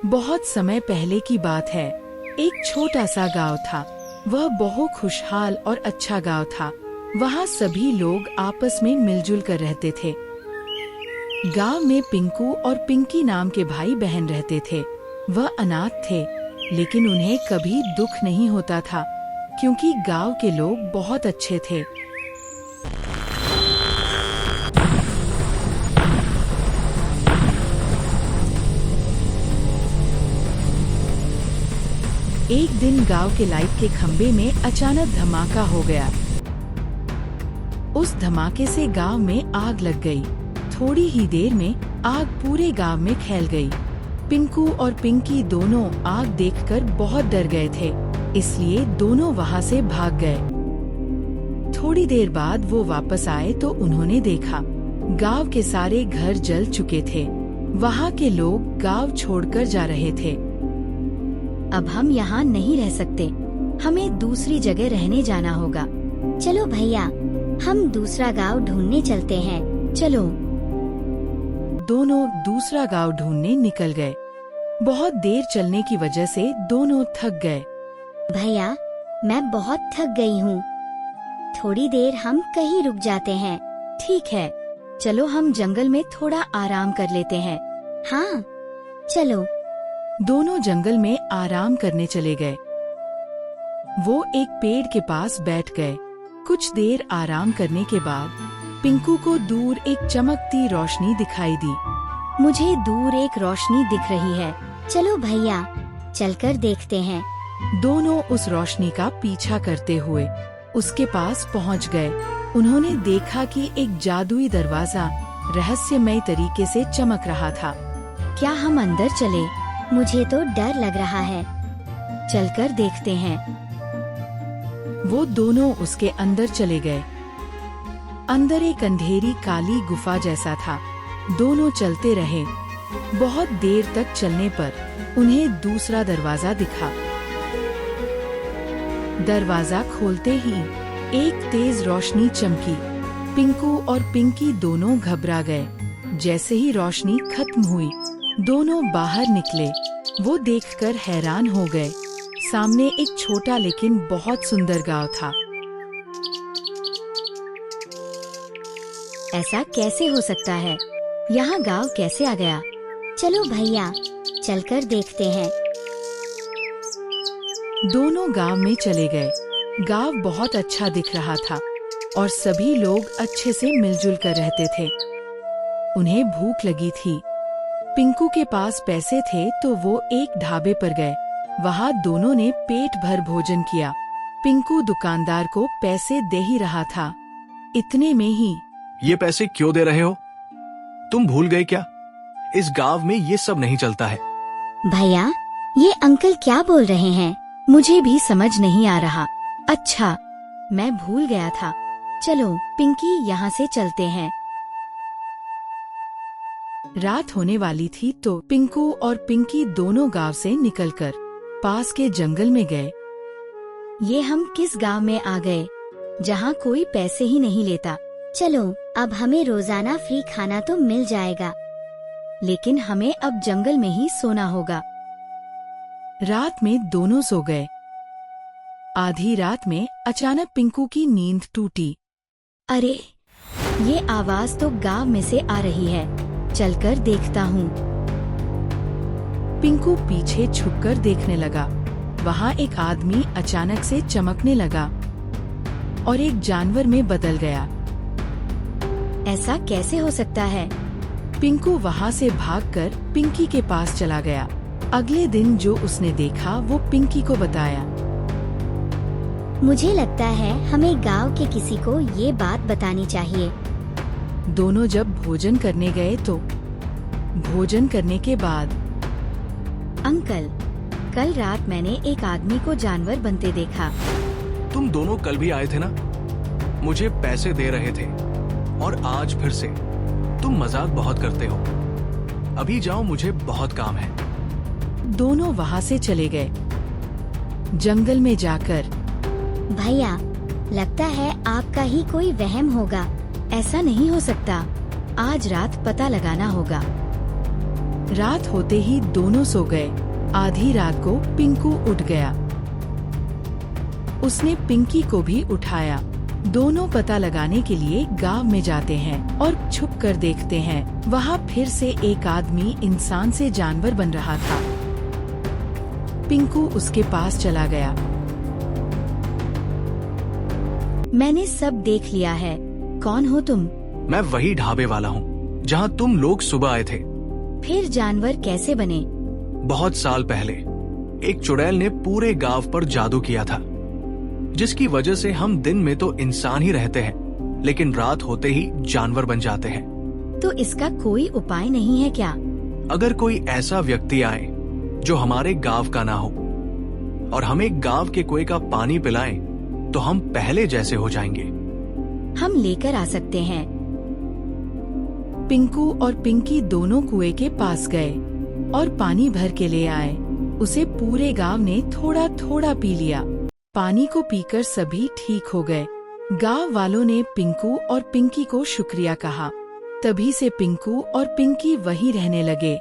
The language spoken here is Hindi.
बहुत समय पहले की बात है। एक छोटा सा गांव था। वह बहुत खुशहाल और अच्छा गांव था। वहाँ सभी लोग आपस में मिलजुल कर रहते थे। गांव में पिंकू और पिंकी नाम के भाई बहन रहते थे। वह अनाथ थे, लेकिन उन्हें कभी दुख नहीं होता था, क्योंकि गांव के लोग बहुत अच्छे थे। एक दिन गांव के लाइट के खंभे में अचानक धमाका हो गया। उस धमाके से गांव में आग लग गई। थोड़ी ही देर में आग पूरे गांव में फैल गई। पिंकू और पिंकी दोनों आग देखकर बहुत डर गए थे, इसलिए दोनों वहां से भाग गए। थोड़ी देर बाद वो वापस आए तो उन्होंने देखा गांव के सारे घर जल चुके थे। वहां के लोग गांव छोड़कर जा रहे थे। अब हम यहाँ नहीं रह सकते, हमें दूसरी जगह रहने जाना होगा। चलो भैया, हम दूसरा गांव ढूंढने चलते हैं, चलो। दोनों दूसरा गांव ढूंढने निकल गए। बहुत देर चलने की वजह से दोनों थक गए। भैया, मैं बहुत थक गई हूँ, थोड़ी देर हम कहीं रुक जाते हैं। ठीक है, चलो हम जंगल में थोड़ा आराम कर लेते हैं। हाँ, चलो। दोनों जंगल में आराम करने चले गए। वो एक पेड़ के पास बैठ गए। कुछ देर आराम करने के बाद पिंकू को दूर एक चमकती रोशनी दिखाई दी। मुझे दूर एक रोशनी दिख रही है, चलो भैया, चलकर देखते हैं। दोनों उस रोशनी का पीछा करते हुए उसके पास पहुंच गए। उन्होंने देखा कि एक जादुई दरवाजा रहस्यमय तरीके से चमक रहा था। क्या हम अंदर चले? मुझे तो डर लग रहा है। चलकर देखते हैं। वो दोनों उसके अंदर चले गए। अंदर एक अंधेरी काली गुफा जैसा था। दोनों चलते रहे। बहुत देर तक चलने पर उन्हें दूसरा दरवाजा दिखा। दरवाजा खोलते ही एक तेज रोशनी चमकी। पिंकू और पिंकी दोनों घबरा गए। जैसे ही रोशनी खत्म हुई, दोनों बाहर निकले। वो देखकर हैरान हो गए। सामने एक छोटा लेकिन बहुत सुंदर गांव था। ऐसा कैसे हो सकता है? यहाँ गांव कैसे आ गया? चलो भैया, चलकर देखते हैं। दोनों गांव में चले गए। गांव बहुत अच्छा दिख रहा था और सभी लोग अच्छे से मिलजुल कर रहते थे। उन्हें भूख लगी थी। पिंकू के पास पैसे थे तो वो एक ढाबे पर गए। वहाँ दोनों ने पेट भर भोजन किया। पिंकू दुकानदार को पैसे दे ही रहा था। इतने में ही, ये पैसे क्यों दे रहे हो? तुम भूल गए क्या? इस गांव में ये सब नहीं चलता है। भैया, ये अंकल क्या बोल रहे हैं? मुझे भी समझ नहीं आ रहा। अच्छा, मैं भूल गया था। चलो पिंकी, यहाँ से चलते हैं। रात होने वाली थी तो पिंकू और पिंकी दोनों गांव से निकलकर पास के जंगल में गए। ये हम किस गांव में आ गए, जहाँ कोई पैसे ही नहीं लेता। चलो, अब हमें रोजाना फ्री खाना तो मिल जाएगा, लेकिन हमें अब जंगल में ही सोना होगा। रात में दोनों सो गए। आधी रात में अचानक पिंकू की नींद टूटी। अरे, ये आवाज तो गांव में से आ रही है, चलकर देखता हूँ। पिंकू पीछे छुपकर देखने लगा। वहाँ एक आदमी अचानक से चमकने लगा और एक जानवर में बदल गया। ऐसा कैसे हो सकता है? पिंकू वहाँ से भागकर पिंकी के पास चला गया। अगले दिन जो उसने देखा वो पिंकी को बताया। मुझे लगता है हमें गांव के किसी को ये बात बतानी चाहिए। दोनों जब भोजन करने गए तो भोजन करने के बाद, अंकल, कल रात मैंने एक आदमी को जानवर बनते देखा। तुम दोनों कल भी आए थे ना? मुझे पैसे दे रहे थे और आज फिर से। तुम मजाक बहुत करते हो। अभी जाओ, मुझे बहुत काम है। दोनों वहाँ से चले गए। जंगल में जाकर, भैया, लगता है आपका ही कोई वहम होगा। ऐसा नहीं हो सकता। आज रात पता लगाना होगा। रात होते ही दोनों सो गए। आधी रात को पिंकू उठ गया। उसने पिंकी को भी उठाया। दोनों पता लगाने के लिए गांव में जाते हैं और छुप कर देखते हैं। वहाँ फिर से एक आदमी इंसान से जानवर बन रहा था। पिंकू उसके पास चला गया। मैंने सब देख लिया है। कौन हो तुम? मैं वही ढाबे वाला हूँ जहाँ तुम लोग सुबह आए थे। फिर जानवर कैसे बने? बहुत साल पहले एक चुड़ैल ने पूरे गांव पर जादू किया था, जिसकी वजह से हम दिन में तो इंसान ही रहते हैं, लेकिन रात होते ही जानवर बन जाते हैं। तो इसका कोई उपाय नहीं है क्या? अगर कोई ऐसा व्यक्ति आए जो हमारे गांव का ना हो और हमें गांव के कुएं का पानी पिलाए, तो हम पहले जैसे हो जाएंगे। हम लेकर आ सकते हैं। पिंकू और पिंकी दोनों कुएं के पास गए और पानी भर के ले आए। उसे पूरे गांव ने थोड़ा थोड़ा पी लिया। पानी को पीकर सभी ठीक हो गए। गांव वालों ने पिंकू और पिंकी को शुक्रिया कहा। तभी से पिंकू और पिंकी वहीं रहने लगे।